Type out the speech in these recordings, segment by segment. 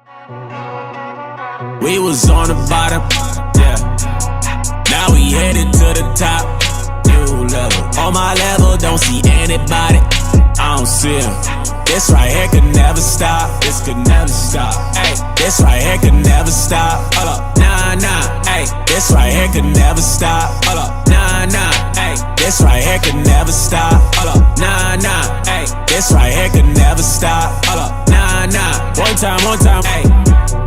We was on the bottom, yeah. Now we headed to the top, new level. On my level, don't see anybody, I don't see him. This right here could never stop, this could never stop. Ay, this right here could never stop. Hold up, nah, nah. Ay, this right here could never stop. Hold up, nah, nah. Ay, this right here could never stop. Hold up, nah, nah. Ay, this right here could never stop. Hold up, nah, nah. One time, ay.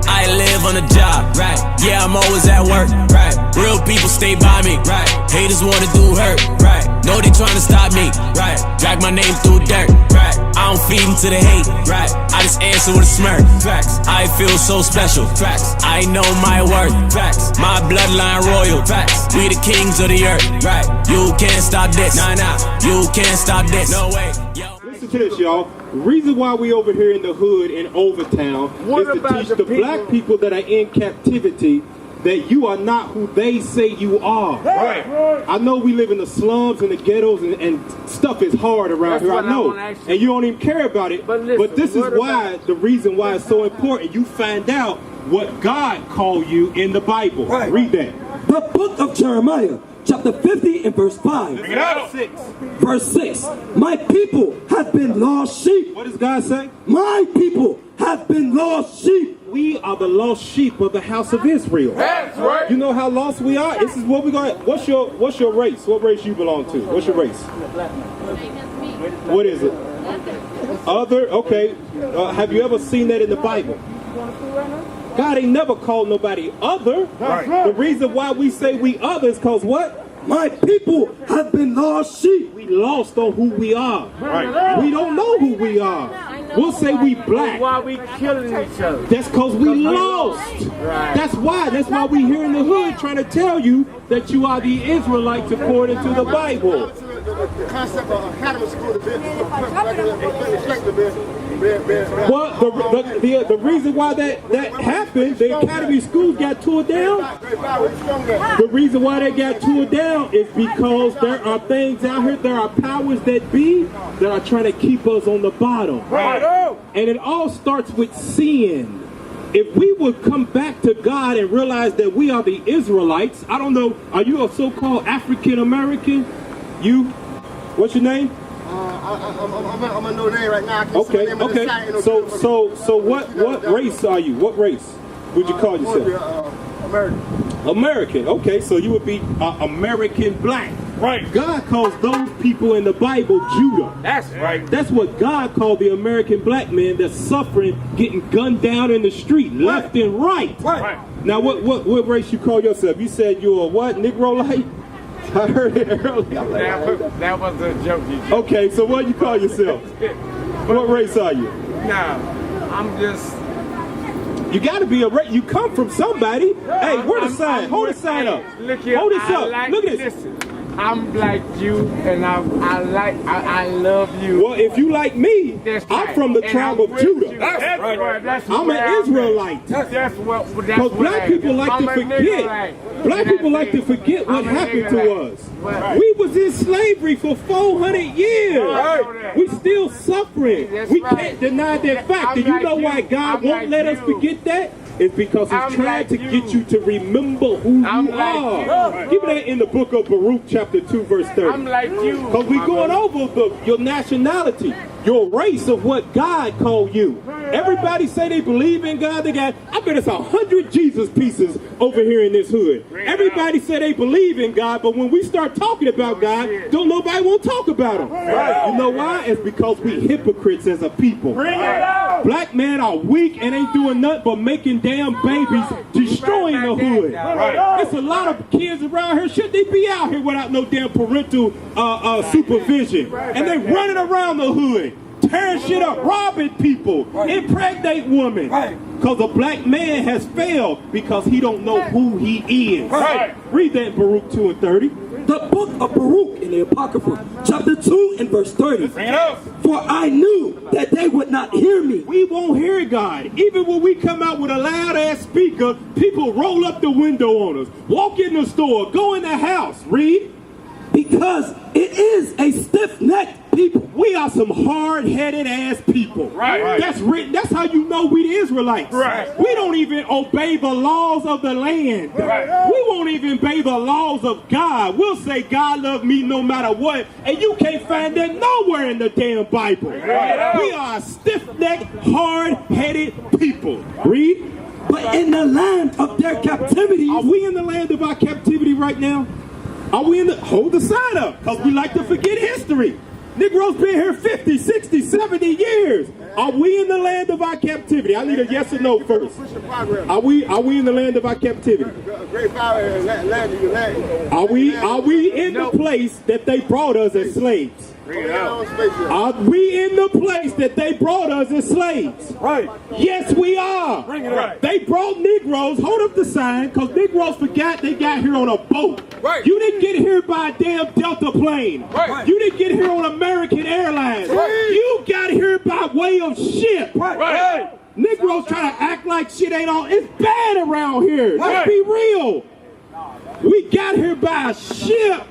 I live on a job, right? Yeah, I'm always at work, right? Real people stay by me, right? Haters wanna do hurt, right? Know they tryna stop me, right? Drag my name through dirt, right? I don't feed into the hate, right? I just answer with a smirk, facts. I feel so special, facts. I know my worth, facts. My bloodline royal, facts. We the kings of the earth, right? You can't stop this, nah, nah. You can't stop this, no way. Yo. Listen to this, y'all. The reason why we over here in the hood in Overtown is to teach the black people that are in captivity that you are not who they say you are. Right. I know we live in the slums and the ghettos and stuff is hard around here, I know. And you don't even care about it. But this is why, the reason why it's so important. You find out what God called you in the Bible. Right. Read that. The book of Jeremiah, chapter 50 and verse 5. Bring it out. 6. Verse 6. My people have been lost sheep. What does God say? My people have been lost sheep. We are the lost sheep of the house of Israel. That's right. You know how lost we are? This is what we got. What's your race? What race you belong to? What's your race? What is it? Other? Okay. Have you ever seen that in the Bible? God ain't never called nobody other. Right. The reason why we say we other is because what? My people have been lost sheep. We lost on who we are. Right. We don't know who we are. We'll say we black. Why we killing each other? That's because we lost. Right. That's why we here in the hood trying to tell you that you are the Israelites according to the Bible. The concept of academy school to be Well, the reason why that happened, the academy schools got tore down. The reason why they got tore down is because there are things out here, there are powers that be that are trying to keep us on the bottom. Right. And it all starts with sin. If we would come back to God and realize that we are the Israelites, I don't know, are you a so-called African American? You? What's your name? I'm a no name right now. I can't Okay, see my name on the side, okay. you know, So what race are you? What race would you call yourself? American. American. Okay, so you would be American black. Right. God calls those people in the Bible Judah. That's right. That's what God called the American black man that's suffering, getting gunned down in the street, left and right. Right. Now, what race you call yourself? You said you're a what? Negroite? I heard it earlier. That was a joke. Okay, so what do you call yourself? What race are you? Nah, I'm just. You got to be a race. You come from somebody. Hey, where the sign? Hold the sign up. Look here, Hold this up. like, Look at this. Listen, I'm like you, and I love you. Well, if you like me, That's I'm right. from the And tribe I'm of with Judah. you. That's right. That's I'm where an Israelite. That's what. Because black people like to forget. Black people like to forget what happened to us. We was in slavery for 400 years. Right. We still suffering. That's We right. can't deny that fact. And you know why God won't let us forget that? It's because He's I'm trying like to you. get you to remember who I'm you like are. you. Give me that in the book of Baruch, chapter 2, verse 30. I'm like you. Because we're going over your nationality, your race of what God called you. Everybody say they believe in God. They got, I bet it's 100 Jesus pieces over here in this hood. Everybody say they believe in God, but when we start talking about God, don't nobody want to talk about Him. You know why? It's because we hypocrites as a people. Black men are weak and ain't doing nothing but making damn babies, destroying the hood. There's a lot of kids around here. Should they be out here without no damn parental supervision? And they running around the hood, tearing shit up, robbing people, impregnate women. Because a black man has failed because he don't know who he is. Read that in Baruch 2 and 30. The book of Baruch in the Apocrypha, chapter 2 and verse 30. Bring it up. For I knew that they would not hear me. We won't hear God. Even when we come out with a loud ass speaker, people roll up the window on us, walk in the store, go in the house. Read. Because it is a stiff-necked people. We are some hard-headed ass people. Right. That's written. That's how you know we the Israelites. Right. We don't even obey the laws of the land. Right. We won't even obey the laws of God. We'll say God loved me no matter what, and you can't find that nowhere in the damn Bible. Right. We are a stiff-necked, hard-headed people. Read. But in the land of their captivity, Are we in the land of our captivity right now? Are we in the... Hold the sign up, because we like to forget history. Negroes been here 50, 60, 70 years. Are we in the land of our captivity? I need a yes or no first. Are we in the land of our captivity? Great power and land of your land. Are we in the place that they brought us as slaves? Are we in the place that they brought us as slaves? Right. Yes, we are. Bring it up. They brought Negroes, hold up the sign, because Negroes forgot they got here on a boat. Right. You didn't get here by a damn Delta plane. Right. You didn't get here on American Airlines. Right. You got here by way of ship. Right. Negroes try to act like shit ain't all. It's bad around here. Let's Right. be real. We got here by a ship.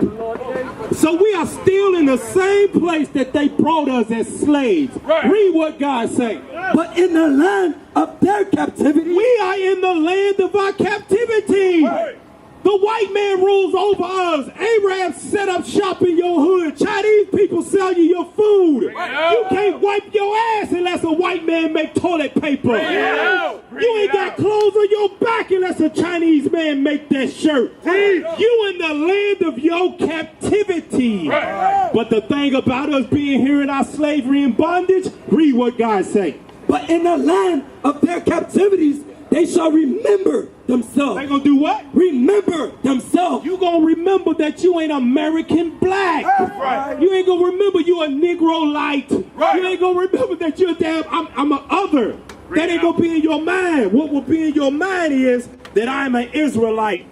So we are still in the same place that they brought us as slaves. Right. Read what God say. but in the land of their captivity, We are in the land of our captivity. Right. The white man rules over us. Arabs set up shop in your hood. Chinese people sell you your food. Right. You can't wipe your ass unless a white man make toilet paper. Right. You ain't got clothes on your back unless a Chinese man make that shirt. You in the land of your captivity. Right. But the thing about us being here in our slavery and bondage, read what God say. but in the land of their captivities, they shall remember themselves. They gonna do what? Remember themselves. You gonna remember that you ain't American black. Right. You ain't gonna remember you a Negro light. Right. You ain't gonna remember that you're damn, I'm a other. That ain't gonna be in your mind. What will be in your mind is that I'm an Israelite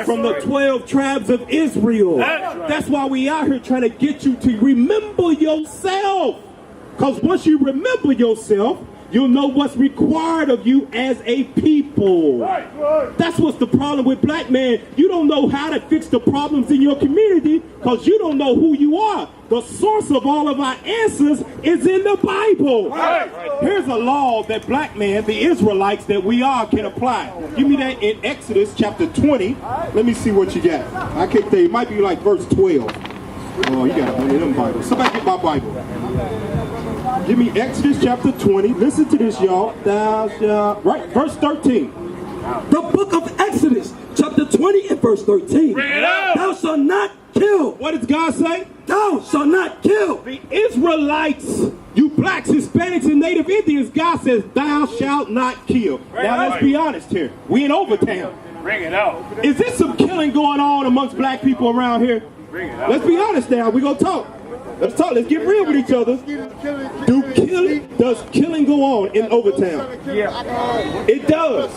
from the 12 tribes of Israel. That's why we out here trying to get you to remember yourself. Because once you remember yourself, you'll know what's required of you as a people. That's what's the problem with black man. You don't know how to fix the problems in your community because you don't know who you are. The source of all of our answers is in the Bible. Here's a law that black man, the Israelites that we are, can apply. Give me that in Exodus chapter 20. Let me see what you got. I can't tell you. It might be like verse 12. Oh, you got one of them Bibles. Somebody get my Bible. Give me Exodus chapter 20. Listen to this, y'all. Thou shalt, right, verse 13. The book of Exodus, chapter 20 and verse 13. Bring it up. Thou shalt not kill. What does God say? Thou shalt not kill. The Israelites, you blacks, Hispanics, and Native Indians, God says, thou shalt not kill. Now, let's be honest here. We in Overtown. Bring it out. Is there some killing going on amongst black people around here? Bring it out. Let's be honest now. We're going to talk. Let's talk. Let's get real with each other. Does killing go on in Overtown? Yeah. It does.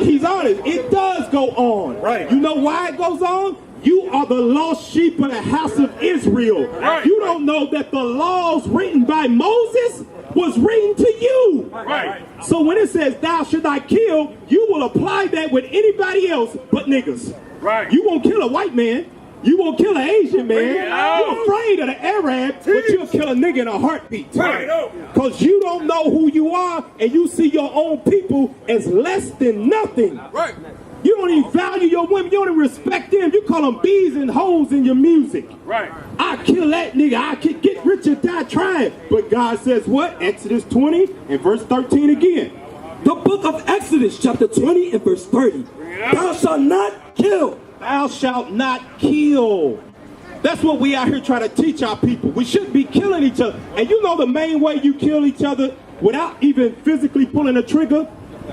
He's honest. It does go on. Right. You know why it goes on? You are the lost sheep of the house of Israel. Right. You don't know that the laws written by Moses was written to you. Right. So when it says thou should not kill, you will apply that with anybody else but niggas. Right. You won't kill a white man. You won't kill an Asian man. You're afraid of the Arab, but you'll kill a nigga in a heartbeat. Right. Because you don't know who you are and you see your own people as less than nothing. Right. You don't even value your women. You don't even respect them. You call them bees and hoes in your music. Right. I kill that nigga. I can get rich or die trying. But God says what? Exodus 20 and verse 13 again. The book of Exodus, chapter 20 and verse 30. Thou shalt not kill. Thou shalt not kill. That's what we out here trying to teach our people. We shouldn't be killing each other. And you know the main way you kill each other without even physically pulling a trigger?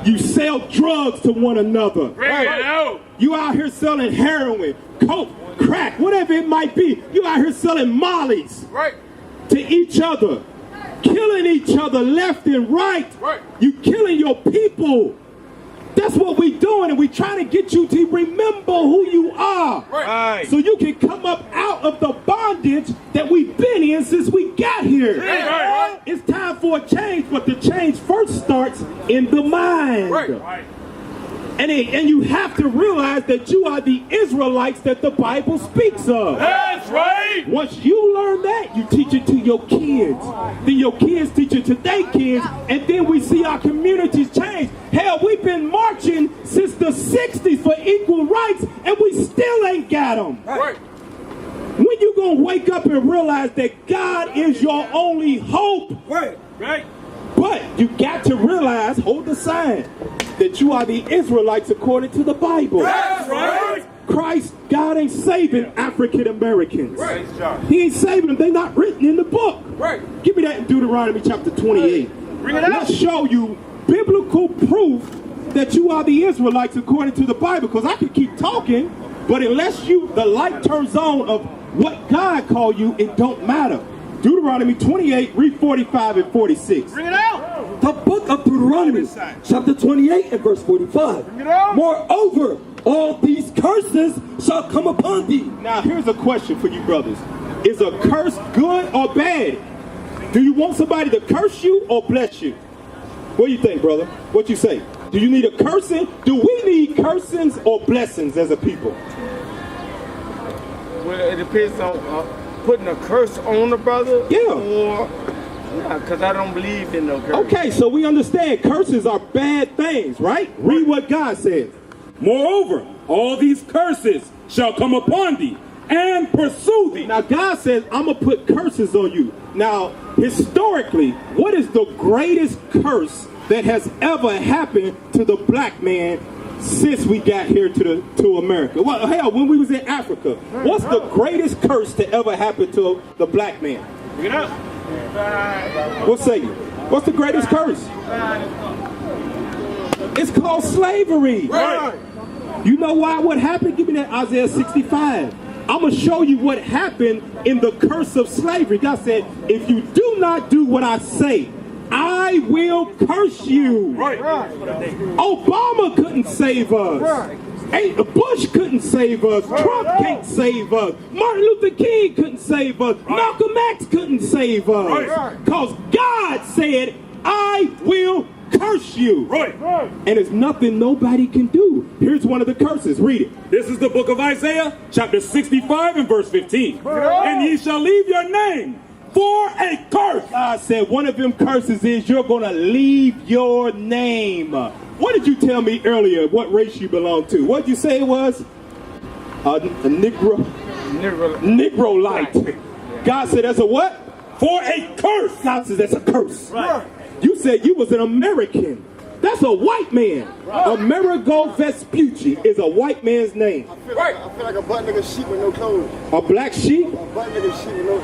You sell drugs to one another. Bring it out. You out here selling heroin, coke, crack, whatever it might be. You out here selling mollies Right. to each other. Killing each other left and right. Right. You killing your people. That's what we doing, and we trying to get you to remember who you are. Right. So you can come up out of the bondage that we've been in since we got here. Right. It's time for a change, but the change first starts in the mind. Right. And you have to realize that you are the Israelites that the Bible speaks of. That's right. Once you learn that, you teach it to your kids. Then your kids teach it to their kids. And then we see our communities change. Hell, we've been marching since the 60s for equal rights, and we still ain't got them. Right. When you gonna wake up and realize that God is your only hope? Right. Right. But you got to realize, hold the sign, that you are the Israelites according to the Bible. That's right. Christ, God ain't saving African Americans. Right. He ain't saving them. They're not written in the book. Right. Give me that in Deuteronomy chapter 28. Bring it out. Let's show you biblical proof that you are the Israelites according to the Bible. Because I can keep talking, but unless the light turns on of what God called you, it don't matter. Deuteronomy 28, read 45 and 46. Bring it out. The book of Deuteronomy, chapter 28 and verse 45. Bring it out. Moreover, all these curses shall come upon thee. Now, here's a question for you brothers. Is a curse good or bad? Do you want somebody to curse you or bless you? What do you think, brother? What you say? Do you need a cursing? Do we need cursings or blessings as a people? Well, it depends on putting a curse on the brother. Yeah. Or, because I don't believe in no curse. Okay, so we understand curses are bad things, right? Read what God says. Moreover, all these curses shall come upon thee and pursue thee. Now, God says, I'm going to put curses on you. Now, historically, what is the greatest curse that has ever happened to the black man since we got here to America? Well, hell, when we was in Africa, what's the greatest curse to ever happen to the black man? Bring it out. What say you? What's the greatest curse? It's called slavery. Right. You know why? What happened? Give me that Isaiah 65. I'm going to show you what happened in the curse of slavery. God said, if you do not do what I say, I will curse you. Right. Obama couldn't save us. Bush couldn't save us. Trump can't save us. Martin Luther King couldn't save us. Malcolm X couldn't save us. Because God said, I will curse you. Right. And there's nothing nobody can do. Here's one of the curses. Read it. This is the book of Isaiah, chapter 65 and verse 15. And ye shall leave your name for a curse. God said one of them curses is you're going to leave your name. What did you tell me earlier what race you belong to? What did you say it was? A Negro. Negroite. God said that's a what? For a curse. God says that's a curse. Right. You said you was an American. That's a white man. Amerigo Vespucci is a white man's name. I feel like a butt nigga sheep with no clothes. A black sheep? A butt nigga sheep with no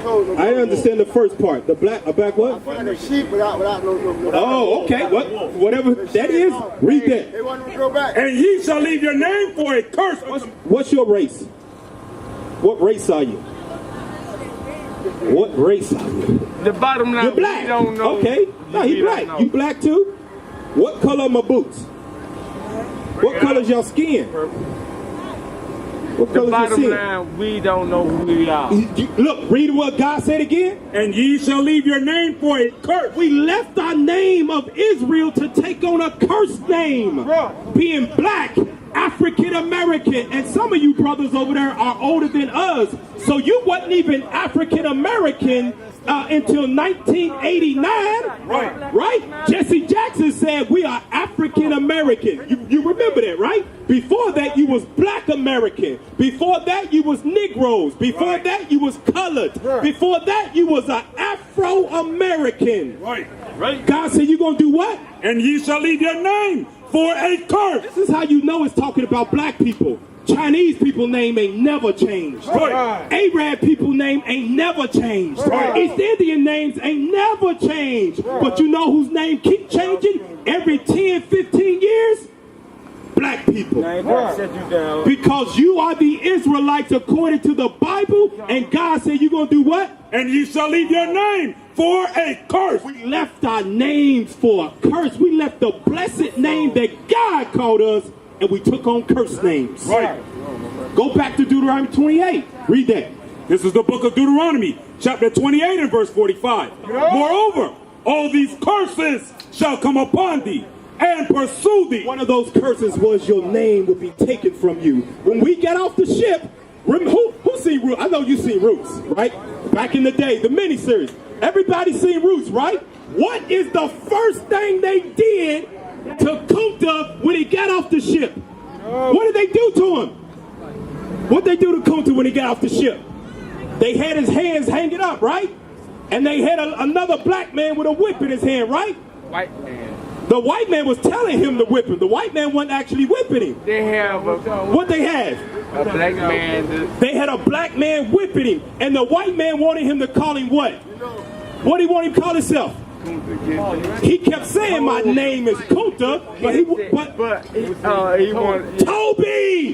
clothes. No I didn't understand the first part. A black what? I feel like a sheep without no. Oh, okay. Whatever that is, read that. They want to go back. And ye shall leave your name for a curse. What's your race? What race are you? What race are you? The bottom line, You're black. we don't know. Okay. No, he We don't black. know. You black too? What color are my boots? What color's your skin? What The color's your bottom skin? line, we don't know who we are. Look, read what God said again. And ye shall leave your name for a curse. We left our name of Israel to take on a cursed name. Being black, African American, and some of you brothers over there are older than us. So you wasn't even African American until 1989. Right? Jesse Jackson said we are African American. You remember that, right? Before that you was black American. Before that you was Negroes. Before that you was colored. Before that you was an Afro American. Right. God said you're gonna do what? And ye shall leave your name for a curse. This is how you know it's talking about black people. Chinese people name ain't never changed. Arab people name ain't never changed. East Indian names ain't never changed. But you know whose name keep changing? Every 10, 15 years? Black people. Because you are the Israelites according to the Bible, and God said you're going to do what? And ye shall leave your name for a curse. We left our names for a curse. We left the blessed name that God called us, and we took on cursed names. Go back to Deuteronomy 28. Read that. This is the book of Deuteronomy, chapter 28 and verse 45. Moreover, all these curses shall come upon thee, and pursue thee. One of those curses was your name would be taken from you. When we get off the ship, who seen Roots? I know you seen Roots, right? Back in the day, the miniseries. Everybody seen Roots, right? What is the first thing they did to Kunta when he got off the ship? What did they do to him? What did they do to Kunta when he got off the ship? They had his hands hanging up, right? And they had another black man with a whip in his hand, right? White man. The white man was telling him to whip him. The white man wasn't actually whipping him. They have What they have? a black man. They had a black man whipping him. And the white man wanted him to call him what? What did he want him to call himself? He kept saying my name is Kunta, but he wanted Toby.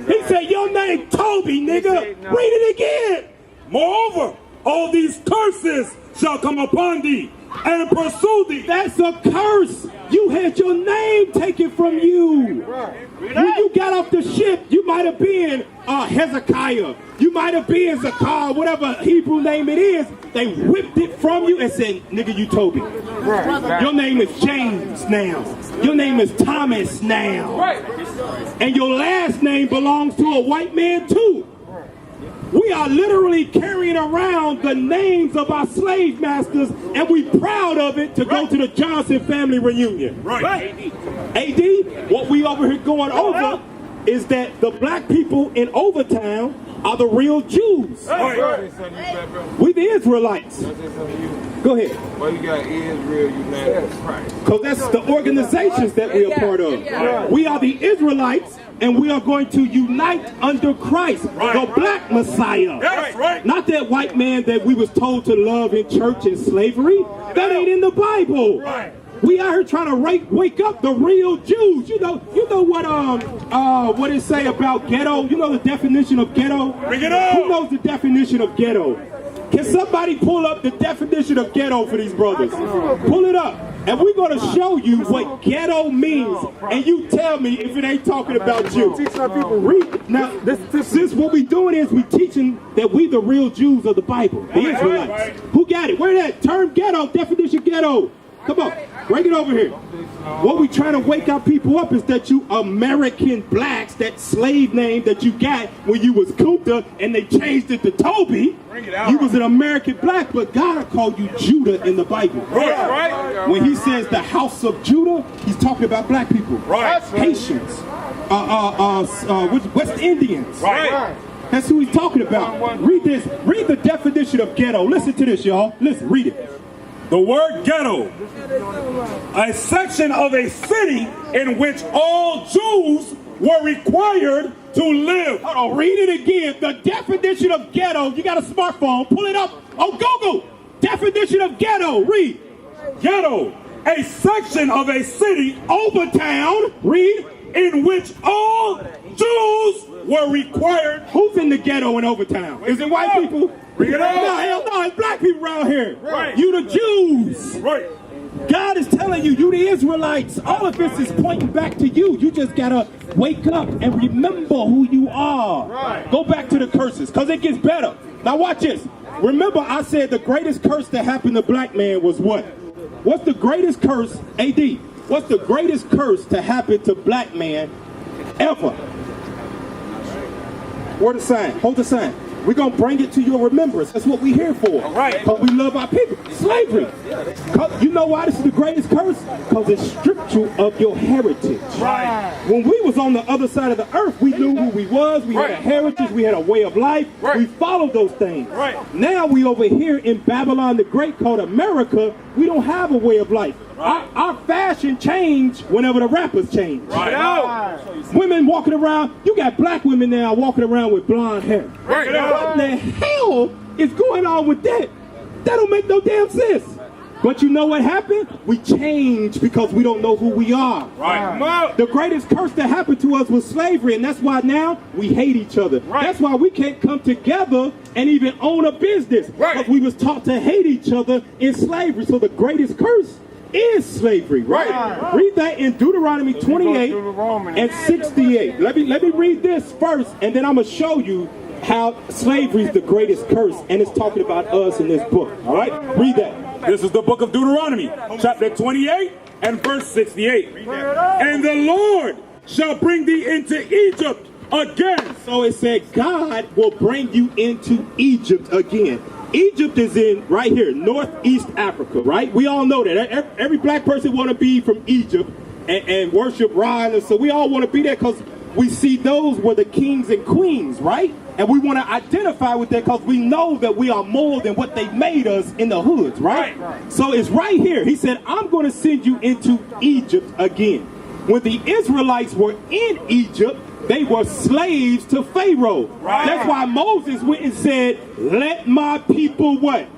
He said your name Toby, nigga. Read it again. Moreover, all these curses shall come upon thee and pursue thee. That's a curse. You had your name taken from you. When you got off the ship, you might have been Hezekiah. You might have been Zakar, whatever Hebrew name it is. They whipped it from you and said, nigga, you Toby. Your name is James now. Your name is Thomas now. And your last name belongs to a white man too. We are literally carrying around the names of our slave masters, and we proud of it to go to the Johnson family reunion. AD, what we over here going over is that the black people in Overtown are the real Jews. We the Israelites. Go ahead. Well, you got Israel United Christ. Because that's the organizations that we are part of. We are the Israelites, and we are going to unite under Christ, the black Messiah. Not that white man that we was told to love in church and slavery. That ain't in the Bible. We out here trying to wake up the real Jews. You know what it say about ghetto? You know the definition of ghetto? Bring it up. Who knows the definition of ghetto? Can somebody pull up the definition of ghetto for these brothers? Pull it up. And we're going to show you what ghetto means. And you tell me if it ain't talking about you. Teach our people. Read. Now, this what we doing is we teaching that we the real Jews of the Bible. The Israelites. Who got it? Where that term ghetto, definition ghetto? Come on, bring it over here. What we trying to wake our people up is that you American blacks, that slave name that you got when you was Kunta and they changed it to Toby. You was an American black, but God called you Judah in the Bible. When he says the house of Judah, he's talking about black people. Haitians, West Indians. That's who he's talking about. Read this. Read the definition of ghetto. Listen to this, y'all. Listen, read it. The word ghetto, a section of a city in which all Jews were required to live. Hold on, read it again. The definition of ghetto, you got a smartphone, pull it up on Google. Definition of ghetto, read. Ghetto, a section of a city, Overtown, read. in which all Jews were required. Who's in the ghetto in Overtown? Is it white people? Bring it on. No, hell no, it's black people around here. You the Jews. God is telling you, you the Israelites. All of this is pointing back to you. You just gotta wake up and remember who you are. Go back to the curses, because it gets better. Now watch this. Remember I said the greatest curse that happened to black man was what? What's the greatest curse, AD? What's the greatest curse to happen to black man ever? Where the sign? Hold the sign. We're going to bring it to your remembrance. That's what we're here for. Because we love our people. Slavery. You know why this is the greatest curse? Because it stripped you of your heritage. When we was on the other side of the earth, we knew who we was. We had a heritage. We had a way of life. We followed those things. Now we over here in Babylon the Great called America, we don't have a way of life. Our fashion changed whenever the rappers change. Women walking around, you got black women now walking around with blonde hair. What the hell is going on with that? That don't make no damn sense. But you know what happened? We changed because we don't know who we are. The greatest curse that happened to us was slavery, and that's why now we hate each other. That's why we can't come together and even own a business. Because we was taught to hate each other in slavery. So the greatest curse is slavery, Read that in Deuteronomy 28 and 68. Let me read this first, and then I'm going to show you how slavery is the greatest curse, and it's talking about us in this book. All right, read that. This is the book of Deuteronomy, chapter 28 and verse 68. And the Lord shall bring thee into Egypt again. So it said God will bring you into Egypt again. Egypt is in right here, Northeast Africa, right? We all know that. Every black person want to be from Egypt and worship Ra. And so we all want to be there because we see those were the kings and queens, right? And we want to identify with that because we know that we are more than what they made us in the hoods, right? So it's right here. He said, I'm going to send you into Egypt again. When the Israelites were in Egypt, they were slaves to Pharaoh. Right. That's why Moses went and said, let my people what?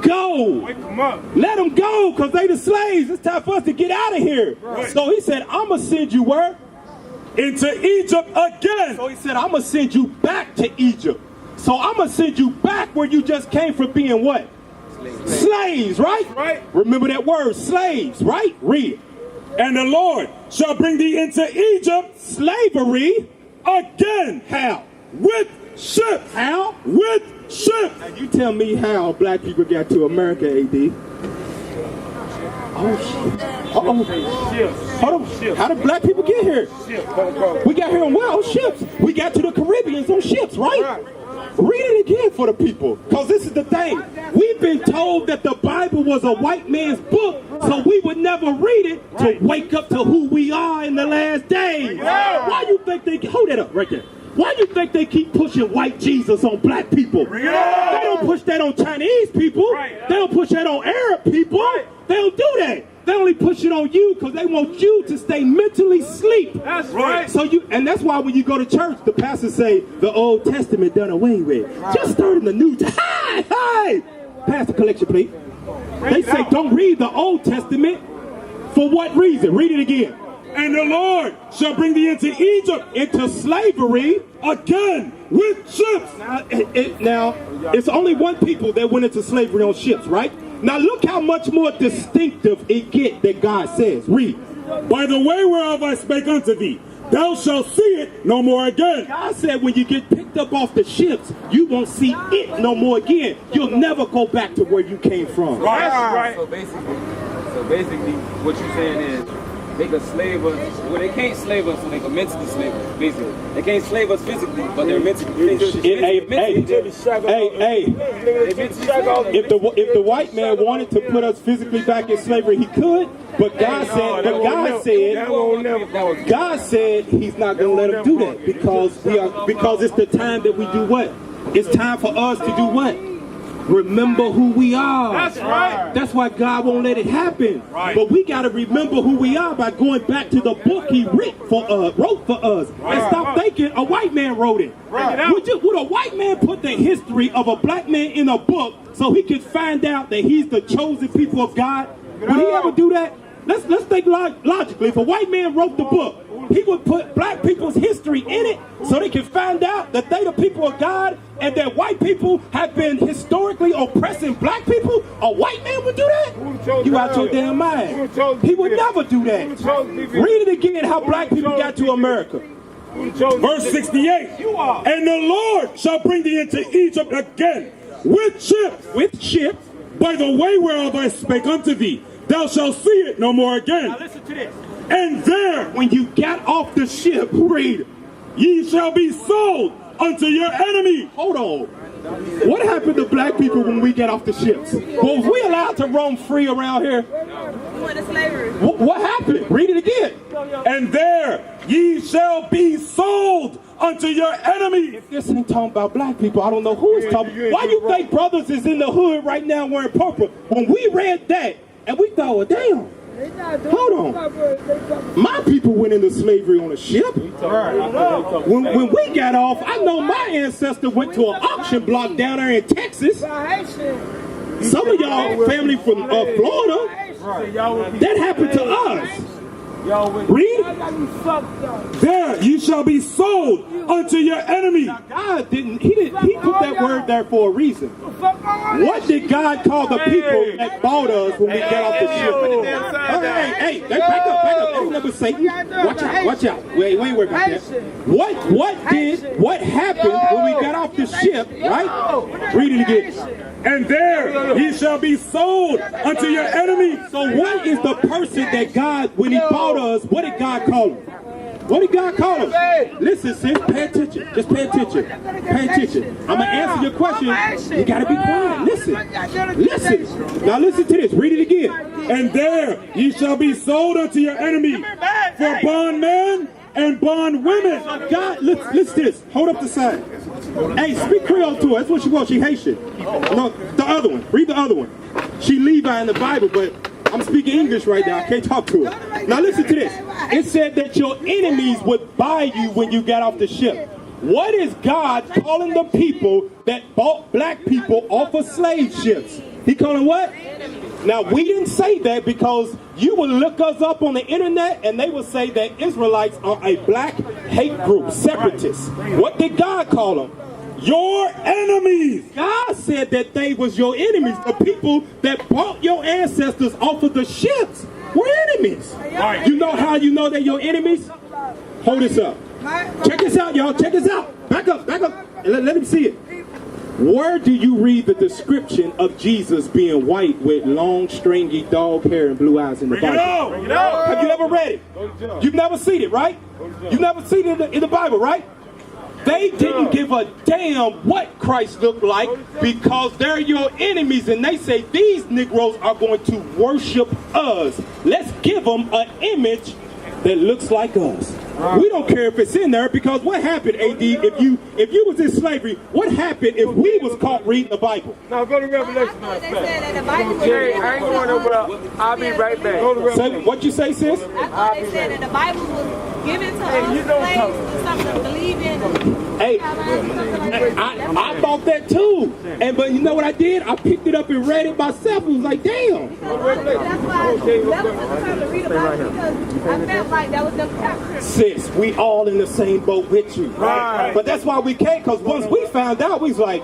Go. Wake them up. Let them go because they the slaves. It's time for us to get out of here. Right. So he said, I'm going to send you where? Into Egypt again. So he said, I'm going to send you back to Egypt. So I'm going to send you back where you just came from being what? Slaves, right? Right. Remember that word, slaves, right? Read it. And the Lord shall bring thee into Egypt, slavery, again. How? With ships. How? With ships. Now you tell me how black people got to America, AD. Oh, shit. Uh-oh. Hold on. How did black people get here? We got here on what? On ships. We got to the Caribbeans on ships, right? Read it again for the people, because this is the thing. We've been told that the Bible was a white man's book, so we would never read it to wake up to who we are in the last days. Why you think they, hold that up right there. Why you think they keep pushing white Jesus on black people? They don't push that on Chinese people. They don't push that on Arab people. They don't do that. They only push it on you because they want you to stay mentally asleep. That's right. So you, and that's why when you go to church, the pastors say the Old Testament done away with. Just starting the New Testament. Hey, pass the collection plate. They say don't read the Old Testament. For what reason? Read it again. And the Lord shall bring thee into Egypt, into slavery again with ships. Now, it's only one people that went into slavery on ships, right? Now look how much more distinctive it get that God says. Read. By the way whereof I spake unto thee, thou shalt see it no more again. God said when you get picked up off the ships, you won't see it no more again. You'll never go back to where you came from. Right. So basically, what you're saying is, they can slave us. Well, they can't slave us, so they can mentally slave us. Basically, they can't slave us physically, but they're mentally. If the white man wanted to put us physically back in slavery, he could. But God said He's not going to let him do that because it's the time that we do what? It's time for us to do what? Remember who we are. That's right. That's why God won't let it happen. Right. But we got to remember who we are by going back to the book He wrote for us. Right. And stop thinking a white man wrote it. Right. Would a white man put the history of a black man in a book so he could find out that he's the chosen people of God? Would he ever do that? Let's think logically. If a white man wrote the book, he would put black people's history in it so they can find out that they the people of God and that white people have been historically oppressing black people. A white man would do that? You out your damn mind. He would never do that. Read it again how black people got to America. Verse 68. And the Lord shall bring thee into Egypt again with ships. With ships. By the way whereof I spake unto thee, thou shalt see it no more again. Now listen to this. And there, when you got off the ship, read, ye shall be sold unto your enemy. Hold on. What happened to black people when we get off the ships? Was we allowed to roam free around here? We went to slavery. What happened? Read it again. And there ye shall be sold unto your enemy. If this ain't talking about black people, I don't know who is talking. Why you think brothers is in the hood right now wearing purple? When we read that, and we thought, well, damn. Hold on. My people went into slavery on a ship. When we got off, I know my ancestor went to an auction block down there in Texas. Some of y'all family from Florida, that happened to us. Read. There ye shall be sold unto your enemy. God didn't, he put that word there for a reason. What did God call the people that bought us when we got off the ship? Hey, back up. Ain't never Satan. Watch out. We ain't worried about that. What happened when we got off the ship, right? Read it again. And there ye shall be sold unto your enemy. So what is the person that God, when he bought us, what did God call him? What did God call him? Listen, sis, pay attention. Just pay attention. Pay attention. I'm going to answer your question. You got to be quiet. Listen. Now listen to this. Read it again. And there ye shall be sold unto your enemy for bondmen and bondwomen. God, listen to this. Hold up the sign. Hey, speak Creole to her. That's what she wants. She Haitian. No, the other one. Read the other one. She Levi in the Bible, but I'm speaking English right now. I can't talk to her. Now listen to this. It said that your enemies would buy you when you got off the ship. What is God calling the people that bought black people off of slave ships? He calling what? Now, we didn't say that because you would look us up on the internet and they would say that Israelites are a black hate group, separatists. What did God call them? Your enemies. God said that they was your enemies. The people that bought your ancestors off of the ships were enemies. You know how you know they're your enemies? Hold this up. Check this out, y'all. Check this out. Back up. And let him see it. Where do you read the description of Jesus being white with long, stringy dog hair and blue eyes in the Bible? Bring it out. Have you ever read it? You've never seen it, right? You've never seen it in the Bible, right? They didn't give a damn what Christ looked like because they're your enemies and they say these Negroes are going to worship us. Let's give them an image that looks like us. We don't care if it's in there because what happened, AD, if you was in slavery, what happened if we was caught reading the Bible? Now go to Revelation. They said that the Bible was I ain't going nowhere. I'll be right back. Go to Revelation. What you say, sis? I thought they said that the Bible was given to us slaves to something to believe in. Hey, I thought that too. But you know what I did? I picked it up and read it myself and was like, damn. That's why that was the time to read about it because I felt like that was the chapter. Sis, we all in the same boat with you. Right. But that's why we can't, because once we found out, we was like,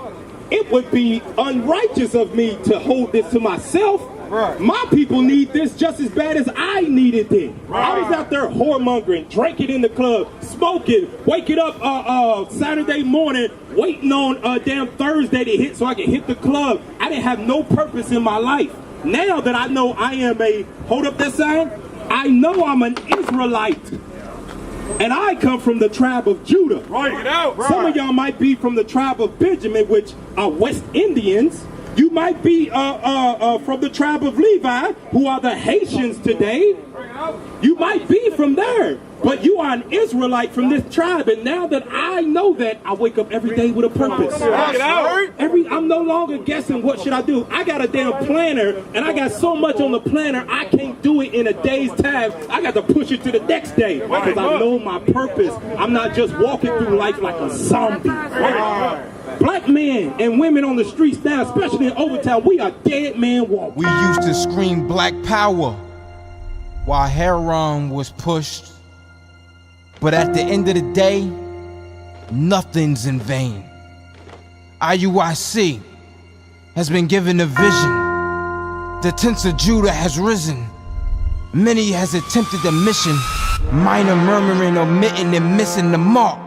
it would be unrighteous of me to hold this to myself. Right. My people need this just as bad as I needed it. Right. I was out there whoremongering, drinking in the club, smoking, waking up Saturday morning, waiting on damn Thursday to hit so I could hit the club. I didn't have no purpose in my life. Now that I know I am hold up that sign, I know I'm an Israelite. And I come from the tribe of Judah. Right. Get out. Some of y'all might be from the tribe of Benjamin, which are West Indians. You might be from the tribe of Levi, who are the Haitians today. You might be from there, but you are an Israelite from this tribe. And now that I know that, I wake up every day with a purpose. I'm no longer guessing what should I do. I got a damn planner, and I got so much on the planner, I can't do it in a day's time. I got to push it to the next day because I know my purpose. I'm not just walking through life like a zombie. Black men and women on the streets now, especially in Overtown, we are dead man walking. We used to scream black power while heroin was pushed. But at the end of the day, nothing's in vain. IUIC has been given a vision. The tents of Judah has risen. Many has attempted the mission. Minor murmuring, omitting, and missing the mark.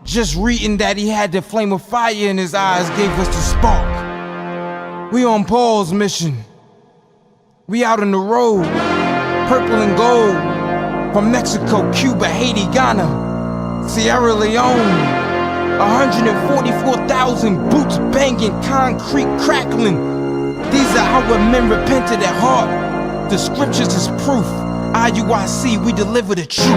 Just reading that he had the flame of fire in his eyes gave us the spark. We on Paul's mission. We out on the road, purple and gold. From Mexico, Cuba, Haiti, Ghana, Sierra Leone. 144,000 boots banging, concrete crackling. These are our men repented at heart. The scriptures is proof. IUIC, we deliver the truth.